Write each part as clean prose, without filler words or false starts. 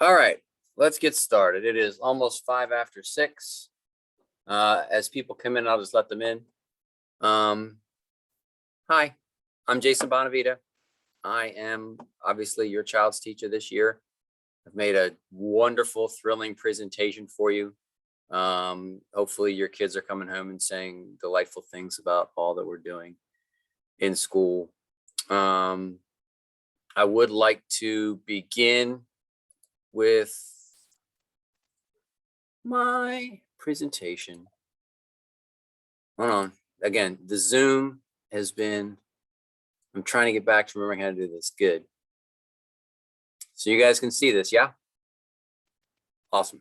All right, let's get started. It is almost 5 after 6. As people come in, I'll just let them in. Hi, I'm Jason Bonavita. I am obviously your child's teacher this year. I've made a wonderful, thrilling presentation for you. Hopefully your kids are coming home and saying delightful things about all that we're doing in school. I would like to begin with my presentation. Hold on. Again, the Zoom has been, I'm trying to get back to remembering how to do this. Good. So you guys can see this, yeah? Awesome.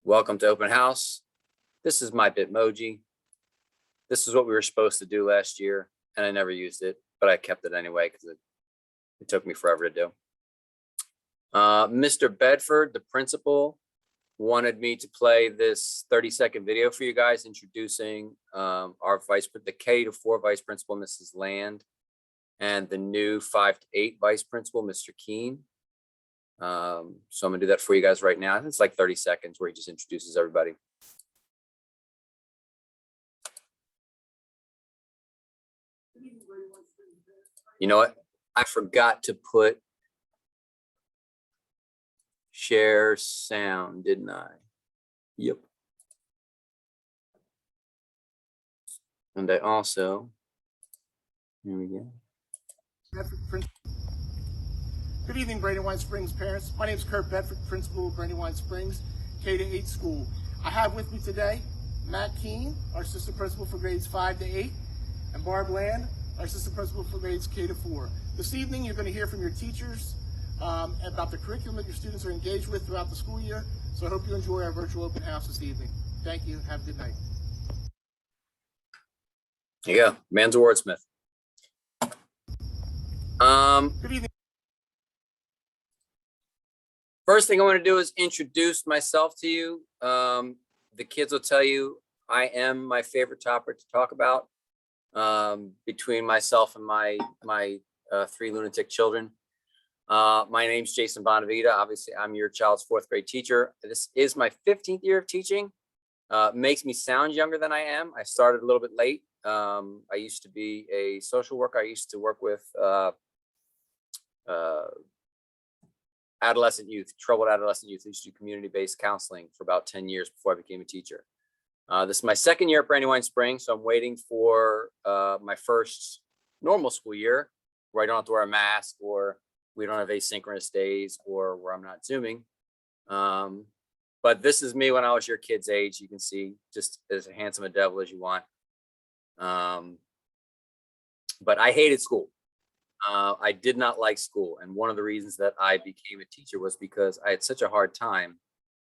Welcome to Open House. This is my Bitmoji. This is what we were supposed to do last year, and I never used it, but I kept it anyway because it took me forever to do. Mr. Bedford, the principal, wanted me to play this 30-second video for you guys introducing the K to 4 vice principal, Mrs. Land, and the new 5 to 8 vice principal, Mr. Keene. So I'm gonna do that for you guys right now. It's like 30 seconds where he just introduces everybody. You know what? I forgot to put share sound, didn't I? Yep. And I also, here we go. Good evening, Brandywine Springs parents. My name is Kurt Bedford, principal of Brandywine Springs K-8 school. I have with me today Matt Keene, our assistant principal for grades 5 to 8, and Barb Land, our assistant principal for grades K to 4. This evening, you're going to hear from your teachers about the curriculum that your students are engaged with throughout the school year. So I hope you enjoy our virtual open house this evening. Thank you. Have a good night. There you go. Man's a wordsmith. Good evening. First thing I want to do is introduce myself to you. The kids will tell you I am my favorite topic to talk about between myself and my 3 lunatic children. My name's Jason Bonavita. Obviously, I'm your child's 4th grade teacher. This is my 15th year of teaching. Makes me sound younger than I am. I started a little bit late. I used to be a social worker. I used to work with adolescent youth, troubled adolescent youth. I used to do community-based counseling for about 10 years before I became a teacher. This is my 2nd year at Brandywine Springs, so I'm waiting for my first normal school year where I don't have to wear a mask, or we don't have asynchronous days, or where I'm not Zooming. But this is me when I was your kid's age. You can see just as handsome a devil as you want. But I hated school. I did not like school. And one of the reasons that I became a teacher was because I had such a hard time.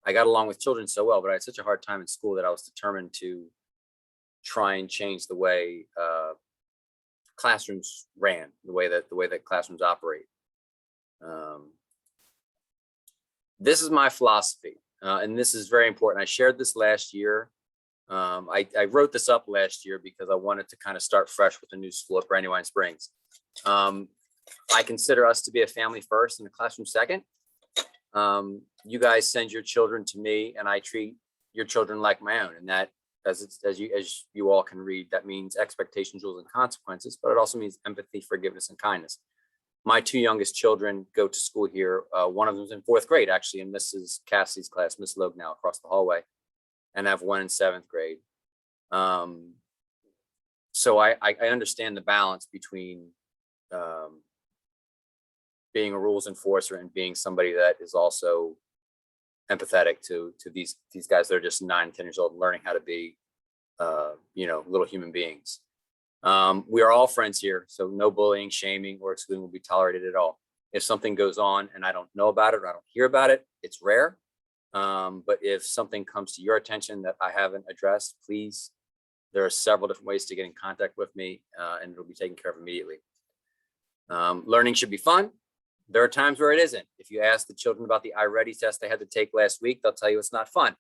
I got along with children so well, but I had such a hard time in school that I was determined to try and change the way classrooms ran, the way that classrooms operate. This is my philosophy, and this is very important. I shared this last year. I wrote this up last year because I wanted to kind of start fresh with a new school at Brandywine Springs. I consider us to be a family first and a classroom second. You guys send your children to me, and I treat your children like my own. And that, as you all can read, that means expectations, rules, and consequences, but it also means empathy, forgiveness, and kindness. My 2 youngest children go to school here. One of them's in 4th grade, actually, and Mrs. Cassidy's class, Miss Logue, now across the hallway, and I have one in 7th grade. So I understand the balance between being a rules enforcer and being somebody that is also empathetic to these guys that are just 9 and 10 years old, learning how to be little human beings. We are all friends here, so no bullying, shaming, or excluding will be tolerated at all. If something goes on and I don't know about it or I don't hear about it, it's rare. But if something comes to your attention that I haven't addressed, please, there are several different ways to get in contact with me, and it'll be taken care of immediately. Learning should be fun. There are times where it isn't. If you ask the children about the iReady test they had to take last week, they'll tell you it's not fun.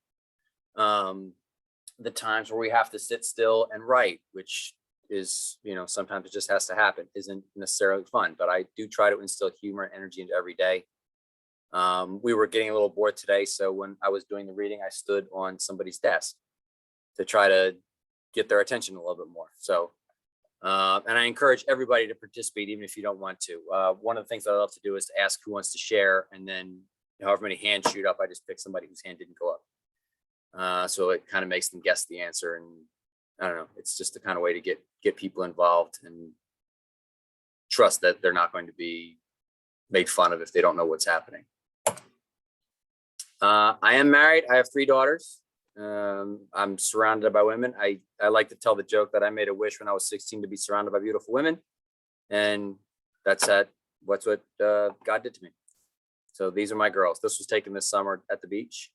The times where we have to sit still and write, which is, sometimes it just has to happen, isn't necessarily fun, but I do try to instill humor and energy into every day. We were getting a little bored today, so when I was doing the reading, I stood on somebody's desk to try to get their attention a little bit more. So, and I encourage everybody to participate, even if you don't want to. One of the things that I love to do is to ask who wants to share, and then however many hands shoot up, I just pick somebody whose hand didn't go up. So it kind of makes them guess the answer, and I don't know, it's just the kind of way to get people involved and trust that they're not going to be made fun of if they don't know what's happening. I am married. I have 3 daughters. I'm surrounded by women. I like to tell the joke that I made a wish when I was 16 to be surrounded by beautiful women, and that's what God did to me. So these are my girls. This was taken this summer at the beach.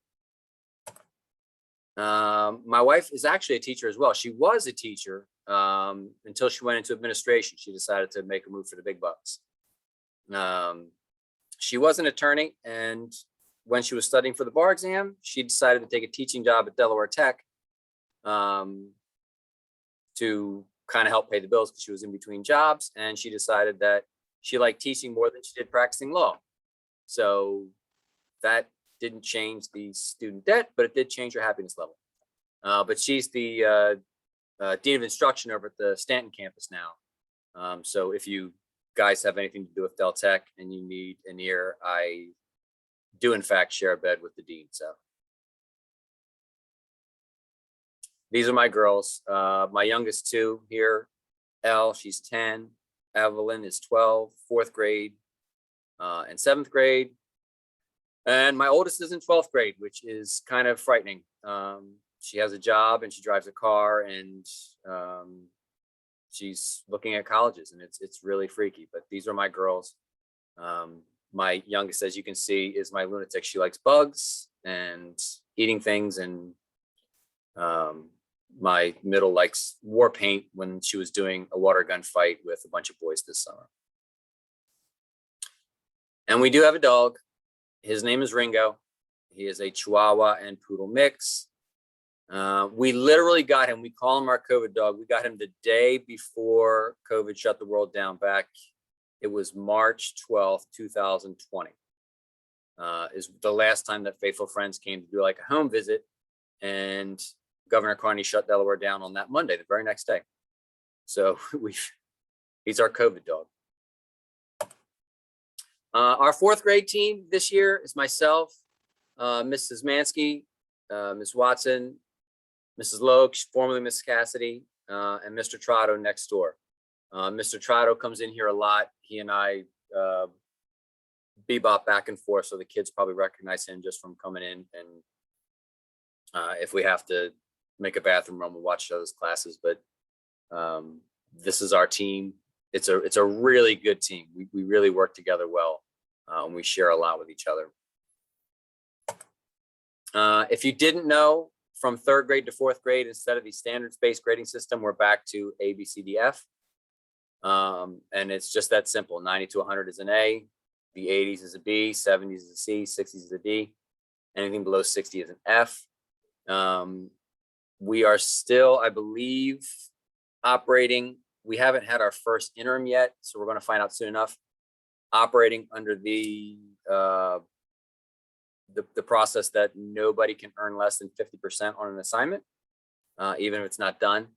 My wife is actually a teacher as well. She was a teacher until she went into administration. She decided to make a move for the big bucks. She was an attorney, and when she was studying for the bar exam, she decided to take a teaching job at Delaware Tech to kind of help pay the bills because she was in between jobs, and she decided that she liked teaching more than she did practicing law. So that didn't change the student debt, but it did change her happiness level. But she's the Dean of Instruction over at the Stanton campus now. So if you guys have anything to do with Del Tech and you need an ear, I do in fact share a bed with the dean. So these are my girls. My youngest 2 here, Elle, she's 10. Evelyn is 12, 4th grade and 7th grade. And my oldest is in 12th grade, which is kind of frightening. She has a job and she drives a car, and she's looking at colleges, and it's really freaky. But these are my girls. My youngest, as you can see, is my lunatic. She likes bugs and eating things, and my middle likes war paint when she was doing a water gun fight with a bunch of boys this summer. And we do have a dog. His name is Ringo. He is a Chihuahua and Poodle mix. We literally got him. We call him our COVID dog. We got him the day before COVID shut the world down back. It was March 12th, 2020. Is the last time that faithful friends came to do like a home visit, and Governor Carney shut Delaware down on that Monday, the very next day. So he's our COVID dog. Our 4th grade team this year is myself, Mrs. Mansky, Ms. Watson, Mrs. Logue, formerly Miss Cassidy, and Mr. Trotto next door. Mr. Trotto comes in here a lot. He and I bebop back and forth, so the kids probably recognize him just from coming in. And if we have to make a bathroom run, we'll watch those classes. But this is our team. It's a really good team. We really work together well, and we share a lot with each other. If you didn't know, from 3rd grade to 4th grade, instead of the standards-based grading system, we're back to A, B, C, D, F. And it's just that simple. 90 to 100 is an A, the 80s is a B, 70s is a C, 60s is a D. Anything below 60 is an F. We are still, I believe, operating. We haven't had our first interim yet, so we're going to find out soon enough. Operating under the process that nobody can earn less than 50% on an assignment, even if it's not done.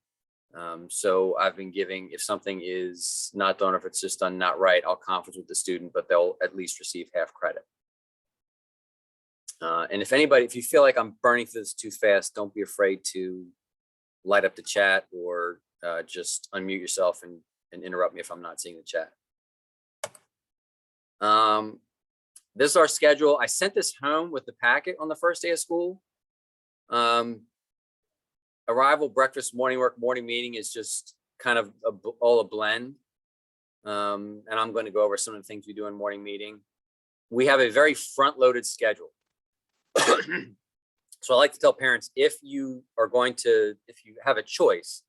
So I've been giving, if something is not done, or if it's just done not right, I'll conference with the student, but they'll at least receive half credit. And if you feel like I'm burning through this too fast, don't be afraid to light up the chat, or just unmute yourself and interrupt me if I'm not seeing the chat. This is our schedule. I sent this home with the packet on the first day of school. Arrival, breakfast, morning work, morning meeting is just kind of all a blend. And I'm going to go over some of the things we do in morning meeting. We have a very front-loaded schedule. So I like to tell parents, if you have a choice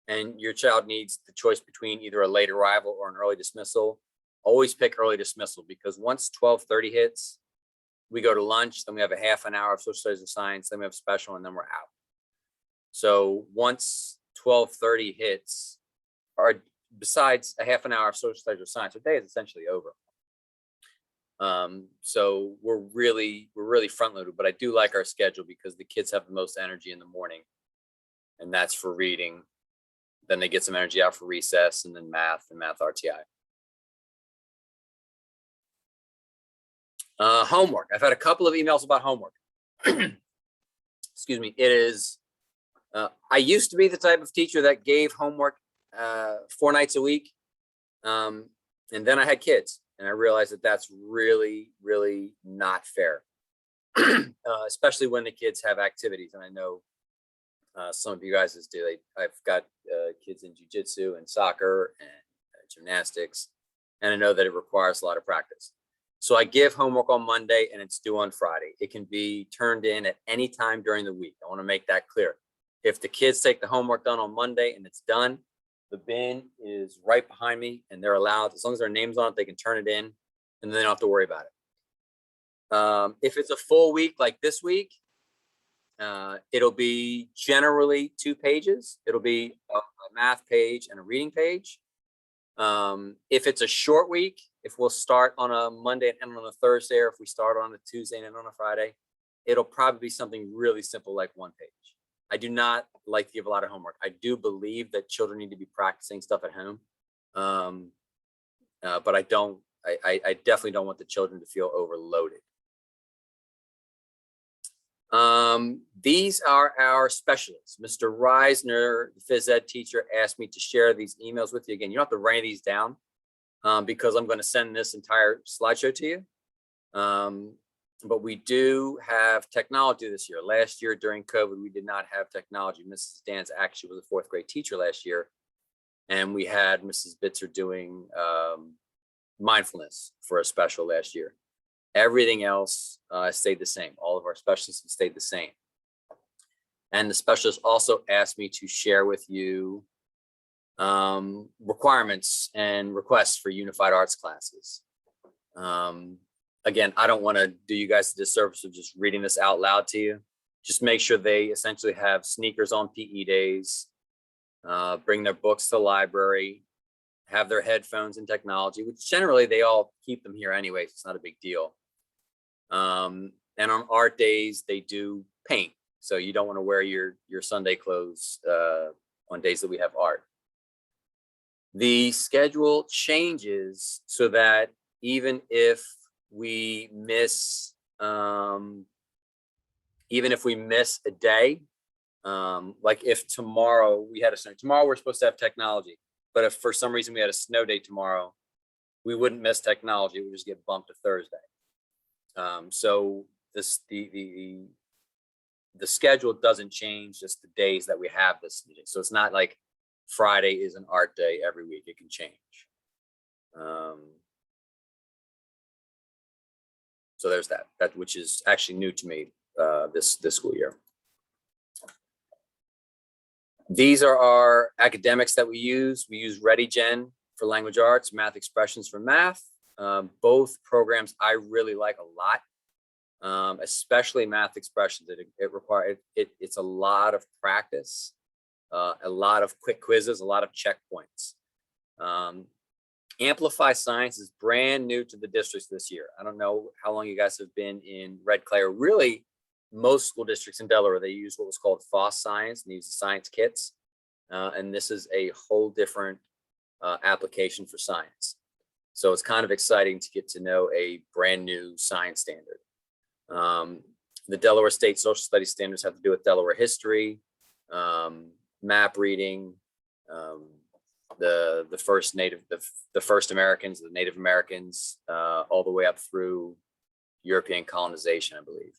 and your child needs the choice between either a late arrival or an early dismissal, always pick early dismissal, because once 12:30 hits, we go to lunch, then we have a half an hour of social studies and science, then we have special, and then we're out. So once 12:30 hits, our besides a half an hour of social studies or science, our day is essentially over. So we're really front loaded, but I do like our schedule because the kids have the most energy in the morning, and that's for reading. Then they get some energy out for recess, and then math and math RTI. Homework. I've had a couple of emails about homework. Excuse me. It is, I used to be the type of teacher that gave homework 4 nights a week. And then I had kids, and I realized that that's really not fair, especially when the kids have activities. And I know some of you guys do. I've got kids in jiu-jitsu and soccer and gymnastics, and I know that it requires a lot of practice. So I give homework on Monday and it's due on Friday. It can be turned in at any time during the week. I want to make that clear. If the kids take the homework done on Monday and it's done, the bin is right behind me, and they're allowed, as long as their name's on it, they can turn it in, and then they don't have to worry about it. If it's a full week like this week, it'll be generally 2 pages. It'll be a math page and a reading page. If it's a short week, if we'll start on a Monday and end on a Thursday, or if we start on a Tuesday and end on a Friday, it'll probably be something really simple like 1 page. I do not like to give a lot of homework. I do believe that children need to be practicing stuff at home. But I definitely don't want the children to feel overloaded. These are our specialists. Mr. Reisner, the phys ed teacher, asked me to share these emails with you. Again, you don't have to write these down because I'm going to send this entire slideshow to you. But we do have technology this year. Last year during COVID, we did not have technology. Mrs. Danz actually was a 4th grade teacher last year, and we had Mrs. Bitzer doing mindfulness for a special last year. Everything else stayed the same. All of our specialists stayed the same. And the specialist also asked me to share with you requirements and requests for unified arts classes. Again, I don't want to do you guys the disservice of just reading this out loud to you. Just make sure they essentially have sneakers on PE days, bring their books to the library, have their headphones and technology, which generally they all keep them here anyway, so it's not a big deal. And on art days, they do paint. So you don't want to wear your Sunday clothes on days that we have art. The schedule changes so that even if we miss a day, like if tomorrow we had a snow, tomorrow we're supposed to have technology, but if for some reason we had a snow day tomorrow, we wouldn't miss technology. It would just get bumped to Thursday. So the schedule doesn't change, just the days that we have this meeting. So it's not like Friday is an art day every week. It can change. So there's that which is actually new to me this school year. These are our academics that we use. We use ReadyGen for language arts, Math Expressions for math. Both programs I really like a lot, especially Math Expressions. It's a lot of practice, a lot of quick quizzes, a lot of checkpoints. Amplify Science is brand new to the districts this year. I don't know how long you guys have been in Red Clay, or really most school districts in Delaware. They use what was called FOSS Science, and they use the science kits. And this is a whole different application for science. So it's kind of exciting to get to know a brand new science standard. The Delaware State Social Studies standards have to do with Delaware history, map reading, the first Americans, the Native Americans, all the way up through European colonization, I believe.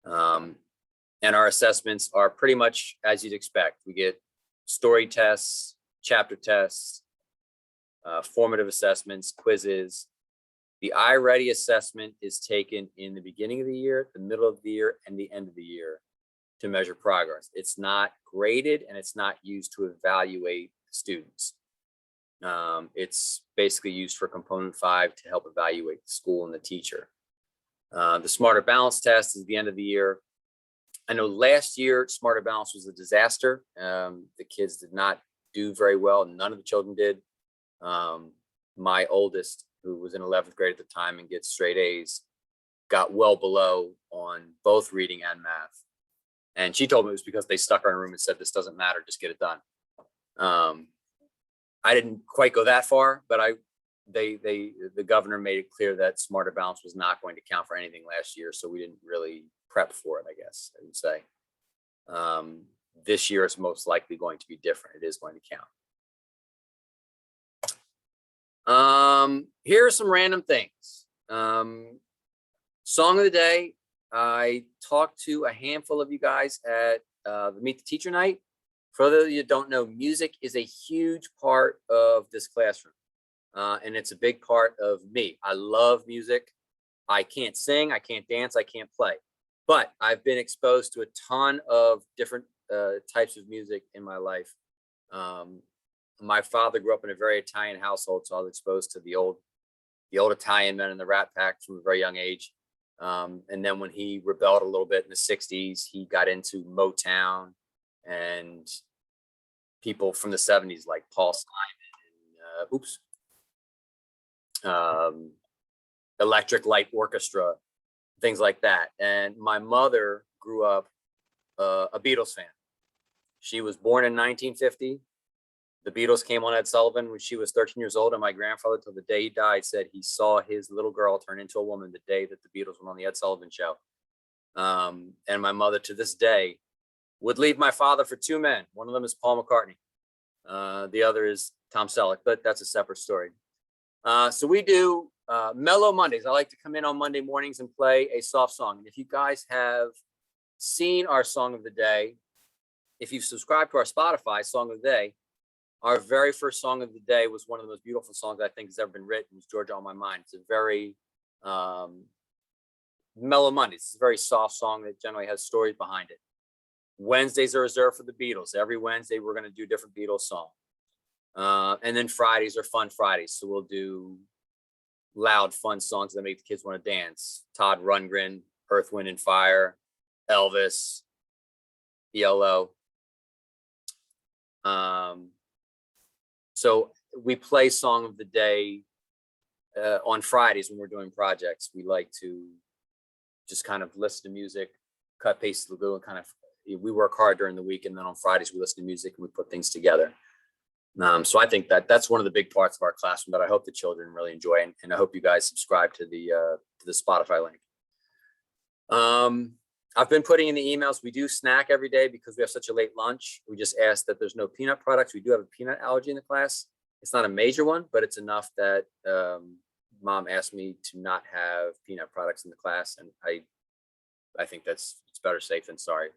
And our assessments are pretty much as you'd expect. We get story tests, chapter tests, formative assessments, quizzes. The iReady assessment is taken in the beginning of the year, the middle of the year, and the end of the year to measure progress. It's not graded, and it's not used to evaluate students. It's basically used for component 5 to help evaluate the school and the teacher. The Smarter Balance test is the end of the year. I know last year Smarter Balance was a disaster. The kids did not do very well. None of the children did. My oldest, who was in 11th grade at the time and gets straight A's, got well below on both reading and math. And she told me it was because they stuck her in a room and said, this doesn't matter, just get it done. I didn't quite go that far, but the governor made it clear that Smarter Balance was not going to count for anything last year. So we didn't really prep for it, I guess I would say. This year is most likely going to be different. It is going to count. Here are some random things. Song of the day. I talked to a handful of you guys at the Meet the Teacher night. For those of you that don't know, music is a huge part of this classroom. And it's a big part of me. I love music. I can't sing, I can't dance, I can't play. But I've been exposed to a ton of different types of music in my life. My father grew up in a very Italian household, so I was exposed to the old Italian men in the Rat Pack from a very young age. And then when he rebelled a little bit in the 60s, he got into Motown and people from the 70s like Paul Simon and Electric Light Orchestra, things like that. And my mother grew up a Beatles fan. She was born in 1950. The Beatles came on Ed Sullivan when she was 13 years old, and my grandfather, till the day he died, said he saw his little girl turn into a woman the day that the Beatles went on the Ed Sullivan show. And my mother, to this day, would leave my father for two men. One of them is Paul McCartney. The other is Tom Selleck, but that's a separate story. So we do Mellow Mondays. I like to come in on Monday mornings and play a soft song. And if you guys have seen our song of the day, if you've subscribed to our Spotify song of the day, our very first song of the day was one of the most beautiful songs I think has ever been written. It's Georgia on My Mind. It's a very Mellow Mondays. It's a very soft song that generally has stories behind it. Wednesdays are reserved for the Beatles. Every Wednesday, we're going to do a different Beatles song. And then Fridays are fun Fridays. So we'll do loud, fun songs that make the kids want to dance. Todd Rundgren, Earth, Wind and Fire, Elvis, ELO. So we play Song of the Day on Fridays when we're doing projects. We like to just kind of listen to music, cut, paste, glue, and kind of, we work hard during the week. And then on Fridays, we listen to music and we put things together. So I think that's one of the big parts of our classroom that I hope the children really enjoy. And I hope you guys subscribe to the Spotify link. I've been putting in the emails. We do snack every day because we have such a late lunch. We just ask that there's no peanut products. We do have a peanut allergy in the class. It's not a major one, but it's enough that mom asked me to not have peanut products in the class. And I think it's better safe than sorry.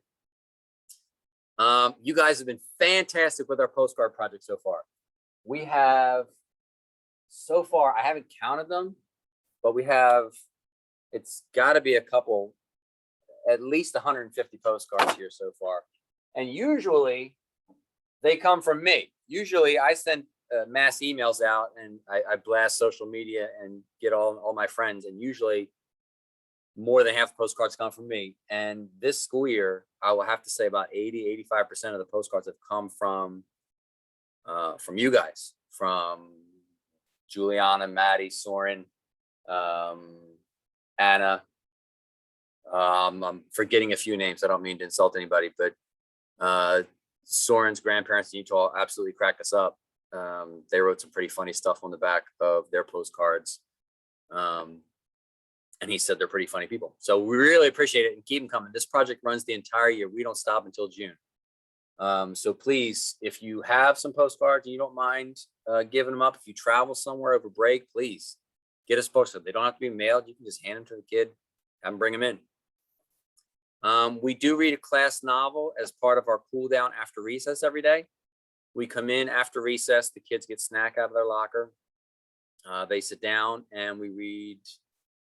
You guys have been fantastic with our postcard project so far. We have, so far, I haven't counted them, but we have, it's got to be a couple, at least 150 postcards here so far. And usually they come from me. Usually I send mass emails out and I blast social media and get all my friends. And usually more than half the postcards come from me. And this school year, I will have to say about 85% of the postcards have come from you guys, from Juliana, Maddie, Soren, Anna. I'm forgetting a few names. I don't mean to insult anybody, but Soren's grandparents in Utah absolutely cracked us up. They wrote some pretty funny stuff on the back of their postcards. And he said they're pretty funny people. So we really appreciate it and keep them coming. This project runs the entire year. We don't stop until June. So please, if you have some postcards and you don't mind giving them up, if you travel somewhere over break, please get us postcards. They don't have to be mailed. You can just hand them to the kid, have them bring them in. We do read a class novel as part of our cool down after recess every day. We come in after recess, the kids get snack out of their locker. They sit down and we read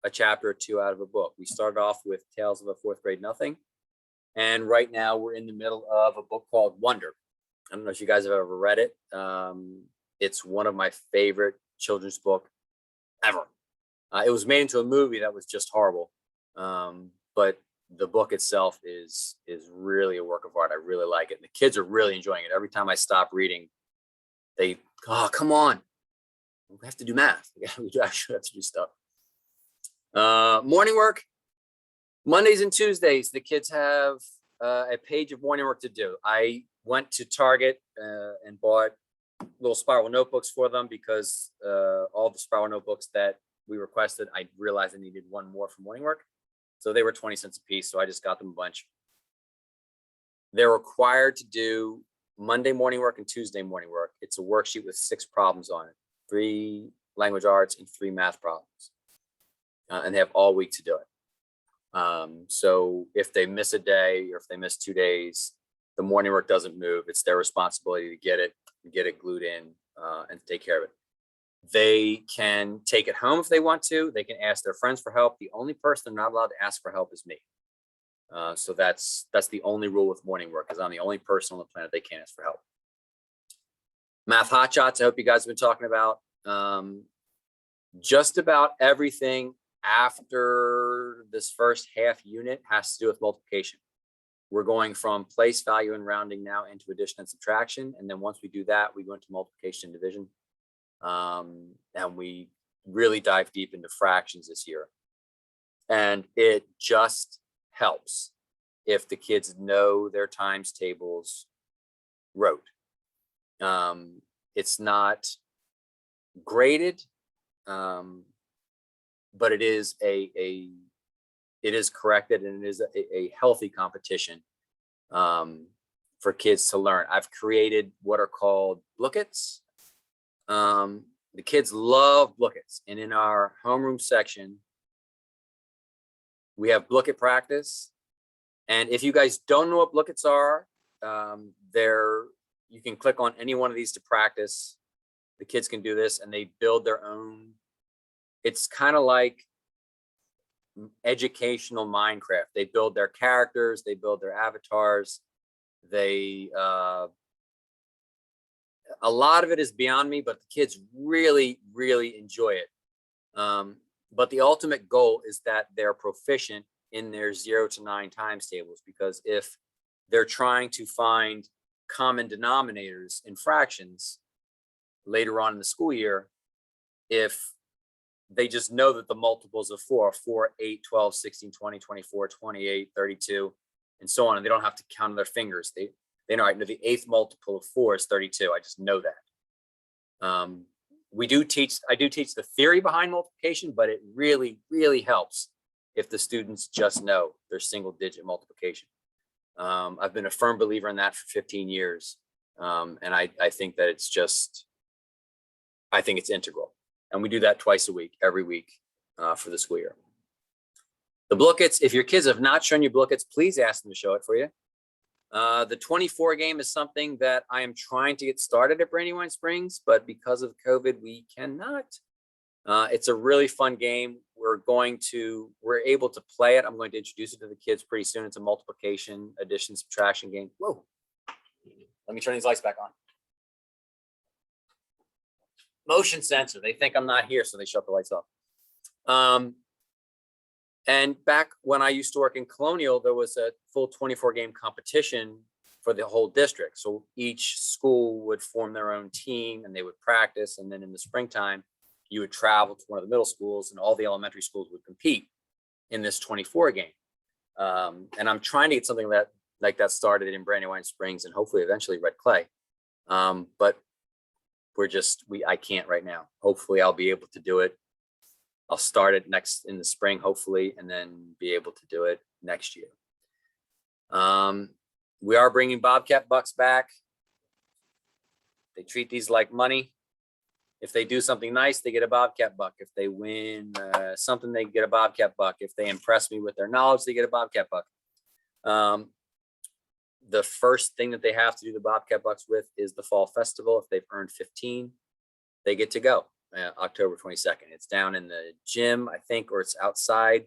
a chapter or two out of a book. We started off with Tales of a Fourth Grade Nothing. And right now we're in the middle of a book called Wonder. I don't know if you guys have ever read it. It's one of my favorite children's book ever. It was made into a movie that was just horrible. But the book itself is really a work of art. I really like it. And the kids are really enjoying it. Every time I stop reading, They, oh, come on. We have to do math. We actually have to do stuff. Morning work. Mondays and Tuesdays, the kids have a page of morning work to do. I went to Target and bought little spiral notebooks for them because all the spiral notebooks that we requested, I realized I needed one more for morning work. So they were 20 cents a piece. So I just got them a bunch. They're required to do Monday morning work and Tuesday morning work. It's a worksheet with 6 problems on it, 3 language arts and 3 math problems. And they have all week to do it. So if they miss a day or if they miss 2 days, the morning work doesn't move. It's their responsibility to get it glued in and to take care of it. They can take it home if they want to. They can ask their friends for help. The only person they're not allowed to ask for help is me. So that's the only rule with morning work, because I'm the only person on the planet they can't ask for help. Math hotshots, I hope you guys have been talking about. Just about everything after this first half unit has to do with multiplication. We're going from place value and rounding now into addition and subtraction. And then once we do that, we go into multiplication and division. And we really dive deep into fractions this year. And it just helps if the kids know their times tables rote. It's not graded, but it is it is corrected, and it is a healthy competition for kids to learn. I've created what are called bookets. The kids love bookets, and in our homeroom section, we have booklet practice. And if you guys don't know what bookets are, you can click on any one of these to practice. The kids can do this, and they build their own. It's kind of like educational Minecraft. They build their characters, they build their avatars. A lot of it is beyond me, but the kids really, really enjoy it. But the ultimate goal is that they're proficient in their 0 to 9 times tables, because if they're trying to find common denominators in fractions later on in the school year, if they just know that the multiples of 4 are 4, 8, 12, 16, 20, 24, 28, 32, and so on, and they don't have to count on their fingers. They know, I know the 8th multiple of 4 is 32. I just know that. I do teach the theory behind multiplication, but it really, really helps if the students just know their single digit multiplication. I've been a firm believer in that for 15 years. And I think that I think it's integral. And we do that twice a week, every week for the school year. The bookets, if your kids have not shown you bookets, please ask them to show it for you. The 24 game is something that I am trying to get started at Brandywine Springs, but because of COVID, we cannot. It's a really fun game. We're able to play it. I'm going to introduce it to the kids pretty soon. It's a multiplication, addition, subtraction game. Whoa. Let me turn these lights back on. Motion sensor. They think I'm not here, so they shut the lights off. And back when I used to work in Colonial, there was a full 24 game competition for the whole district. So each school would form their own team and they would practice. And then in the springtime, you would travel to one of the middle schools and all the elementary schools would compete in this 24 game. And I'm trying to get something like that started in Brandywine Springs and hopefully eventually Red Clay. But I can't right now. Hopefully I'll be able to do it. I'll start it in the spring, hopefully, and then be able to do it next year. We are bringing Bobcat bucks back. They treat these like money. If they do something nice, they get a Bobcat buck. If they win something, they get a Bobcat buck. If they impress me with their knowledge, they get a Bobcat buck. The first thing that they have to do the Bobcat bucks with is the fall festival. If they've earned 15, they get to go. October 22nd. It's down in the gym, I think, or it's outside.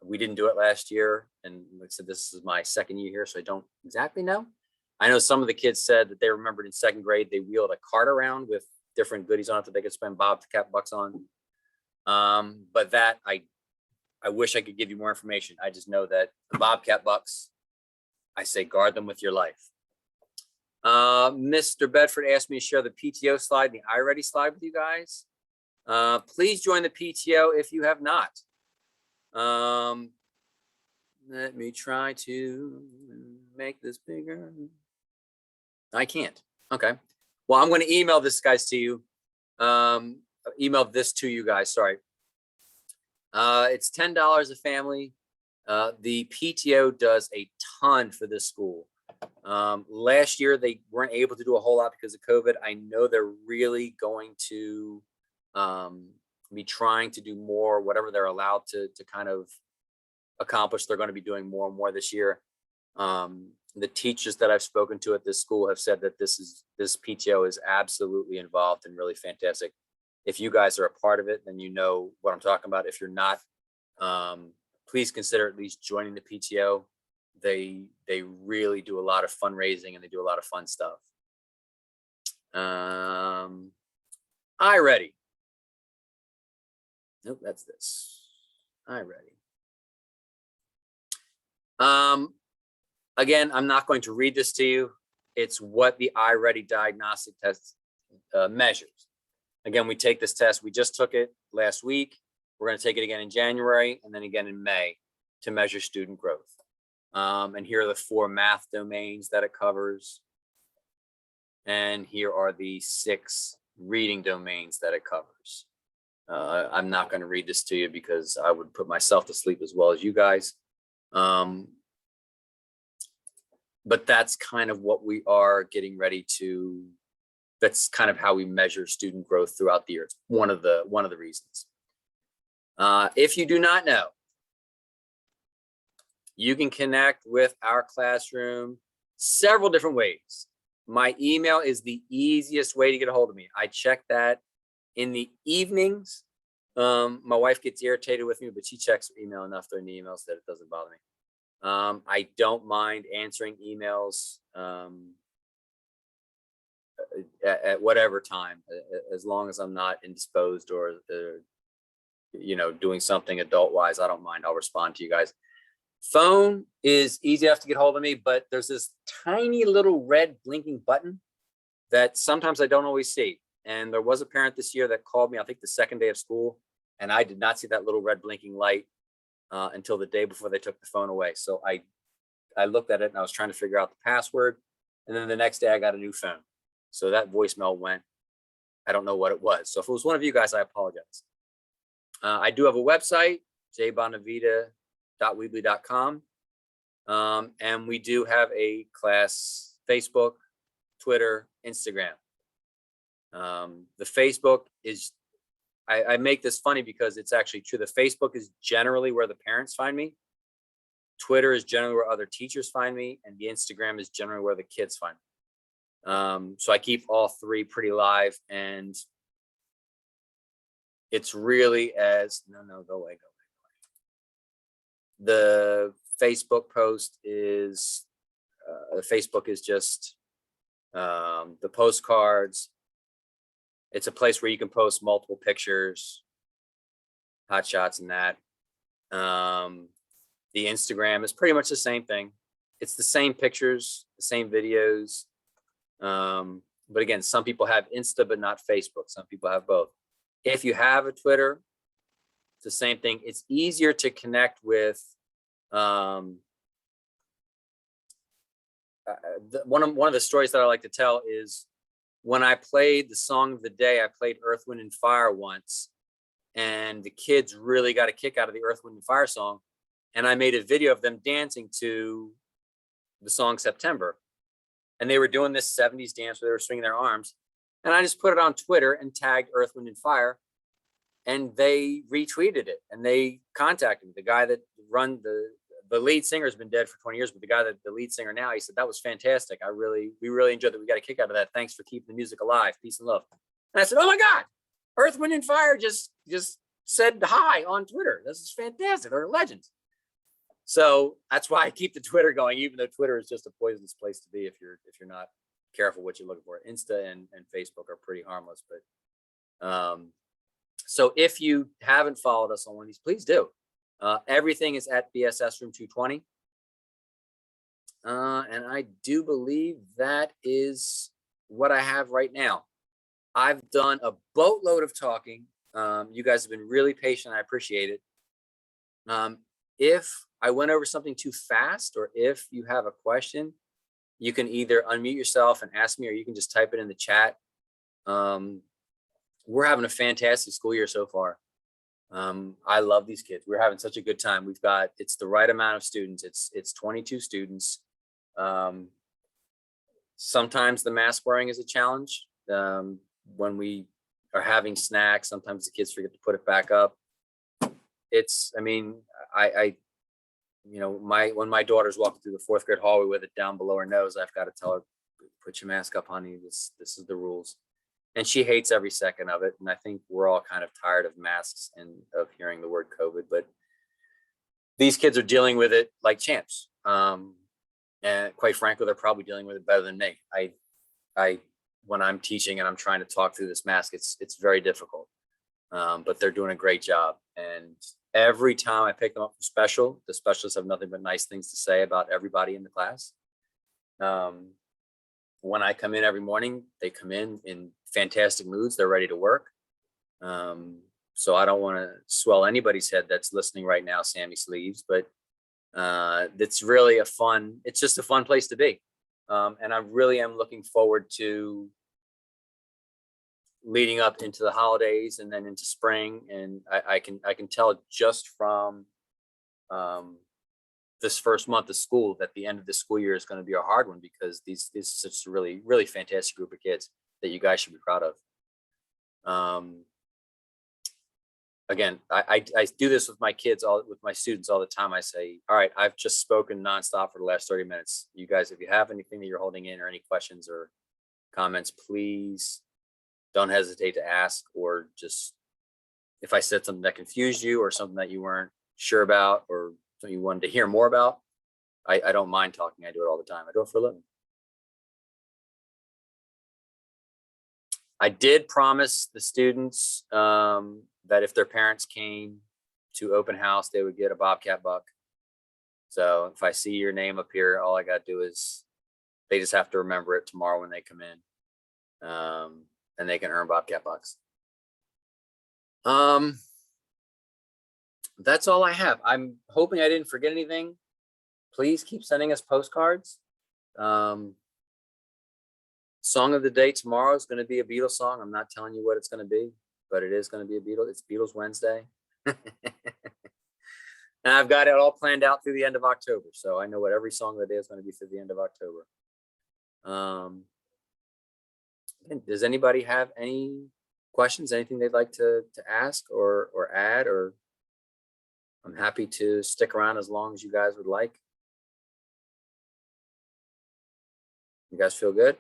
We didn't do it last year. And like I said, this is my second year here, so I don't exactly know. I know some of the kids said that they remembered in 2nd grade, they wheeled a cart around with different goodies on it that they could spend Bobcat bucks on. But that, I wish I could give you more information. I just know that the Bobcat bucks, I say, guard them with your life. Mr. Bedford asked me to share the PTO slide and the iReady slide with you guys. Please join the PTO if you have not. Let me try to make this bigger. I can't. Okay. Well, I'm going to email this guys to you. Email this to you guys. Sorry. It's $10 a family. The PTO does a ton for this school. Last year, they weren't able to do a whole lot because of COVID. I know they're really going to be trying to do more, whatever they're allowed to kind of accomplish. They're going to be doing more and more this year. The teachers that I've spoken to at this school have said that this PTO is absolutely involved and really fantastic. If you guys are a part of it, then you know what I'm talking about. If you're not, please consider at least joining the PTO. They really do a lot of fundraising and they do a lot of fun stuff. iReady. Nope, that's this. iReady. Again, I'm not going to read this to you. It's what the iReady diagnostic test measures. Again, we take this test. We just took it last week. We're going to take it again in January and then again in May to measure student growth. And here are the 4 math domains that it covers. And here are the 6 reading domains that it covers. I'm not going to read this to you because I would put myself to sleep as well as you guys. But that's kind of what we are getting ready to. That's kind of how we measure student growth throughout the year. It's one of the reasons. If you do not know, you can connect with our classroom several different ways. My email is the easiest way to get a hold of me. I check that in the evenings. My wife gets irritated with me, but she checks her email enough during the emails that it doesn't bother me. I don't mind answering emails at whatever time, as long as I'm not indisposed or doing something adult-wise. I don't mind. I'll respond to you guys. Phone is easy enough to get hold of me, but there's this tiny little red blinking button that sometimes I don't always see. And there was a parent this year that called me, I think the second day of school, and I did not see that little red blinking light until the day before they took the phone away. So I looked at it and I was trying to figure out the password. And then the next day I got a new phone. So that voicemail went, I don't know what it was. So if it was one of you guys, I apologize. I do have a website, jbonavita.weebly.com. And we do have a class Facebook, Twitter, Instagram. The Facebook is, I make this funny because it's actually true. The Facebook is generally where the parents find me. Twitter is generally where other teachers find me. And the Instagram is generally where the kids find me. So I keep all 3 pretty live, and it's really as, go away. The Facebook post is, Facebook is just the postcards. It's a place where you can post multiple pictures, hot shots and that. The Instagram is pretty much the same thing. It's the same pictures, the same videos. But again, some people have Insta, but not Facebook. Some people have both. If you have a Twitter, it's the same thing. It's easier to connect with. One of the stories that I like to tell is when I played the song of the day, I played Earth, Wind, and Fire once, and the kids really got a kick out of the Earth, Wind, and Fire song. And I made a video of them dancing to the song September. And they were doing this 70s dance where they were swinging their arms. And I just put it on Twitter and tagged Earth, Wind, and Fire. And they retweeted it. And they contacted me. The guy that run the lead singer has been dead for 20 years, but the guy that the lead singer now, he said, that was fantastic. We really enjoyed that. We got a kick out of that. Thanks for keeping the music alive. Peace and love. And I said, oh my God, Earth, Wind, and Fire just said hi on Twitter. This is fantastic. They're legends. So that's why I keep the Twitter going, even though Twitter is just a poisonous place to be if you're not careful what you're looking for. Insta and Facebook are pretty harmless, but so if you haven't followed us on one of these, please do. Everything is at BSS Room 220. And I do believe that is what I have right now. I've done a boatload of talking. You guys have been really patient. I appreciate it. If I went over something too fast, or if you have a question, you can either unmute yourself and ask me, or you can just type it in the chat. We're having a fantastic school year so far. I love these kids. We're having such a good time. It's the right amount of students. It's 22 students. Sometimes the mask wearing is a challenge. When we are having snacks, sometimes the kids forget to put it back up. When my daughter's walking through the 4th grade hallway with it down below her nose, I've got to tell her, put your mask up, honey. This is the rules. And she hates every second of it. And I think we're all kind of tired of masks and of hearing the word COVID, but these kids are dealing with it like champs. And quite frankly, they're probably dealing with it better than me. When I'm teaching and I'm trying to talk through this mask, it's very difficult. But they're doing a great job. And every time I pick them up for special, the specialists have nothing but nice things to say about everybody in the class. When I come in every morning, they come in fantastic moods. They're ready to work. So I don't want to swell anybody's head that's listening right now, Sammy Sleeves, but it's just a fun place to be. And I really am looking forward to leading up into the holidays and then into spring. And I can tell just from this first month of school that the end of the school year is going to be a hard one, because this is such a really, really fantastic group of kids that you guys should be proud of. Again, I do this with my kids, with my students all the time. I say, all right, I've just spoken nonstop for the last 30 minutes. You guys, if you have anything that you're holding in or any questions or comments, please don't hesitate to ask, or just, if I said something that confused you or something that you weren't sure about or something you wanted to hear more about, I don't mind talking. I do it all the time. I do it for a living. I did promise the students that if their parents came to open house, they would get a Bobcat buck. So if I see your name up here, all I got to do is, they just have to remember it tomorrow when they come in, and they can earn Bobcat bucks. That's all I have. I'm hoping I didn't forget anything. Please keep sending us postcards. Song of the day tomorrow is going to be a Beatles song. I'm not telling you what it's going to be, but it is going to be a Beatles. It's Beatles Wednesday. And I've got it all planned out through the end of October. So I know what every song of the day is going to be through the end of October. Does anybody have any questions, anything they'd like to ask or add, or I'm happy to stick around as long as you guys would like. You guys feel good?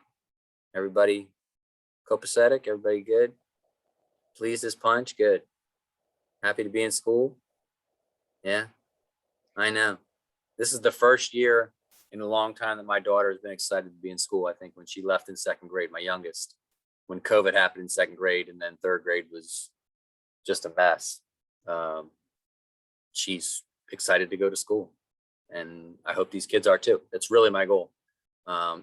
Everybody copacetic? Everybody good? Pleased as punch? Good. Happy to be in school? Yeah, I know. This is the first year in a long time that my daughter has been excited to be in school. I think when she left in 2nd grade, my youngest, when COVID happened in 2nd grade, and then 3rd grade was just a mess. She's excited to go to school, and I hope these kids are too. That's really my goal.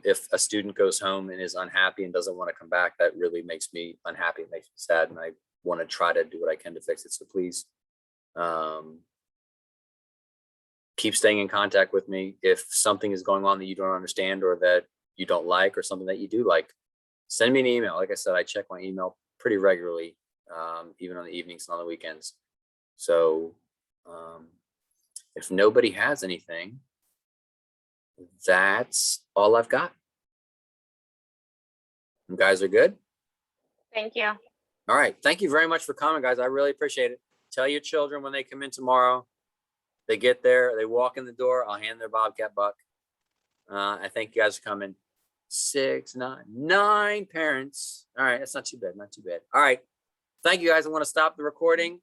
If a student goes home and is unhappy and doesn't want to come back, that really makes me unhappy. It makes me sad, and I want to try to do what I can to fix it. So please, keep staying in contact with me. If something is going on that you don't understand, or that you don't like, or something that you do like, send me an email. Like I said, I check my email pretty regularly, even on the evenings and on the weekends. So if nobody has anything, that's all I've got. You guys are good? Thank you. All right. Thank you very much for coming, guys. I really appreciate it. Tell your children when they come in tomorrow, they get there, they walk in the door, I'll hand their Bobcat buck. I thank you guys for coming. 9 parents. All right. That's not too bad. Not too bad. All right. Thank you guys. I want to stop the recording.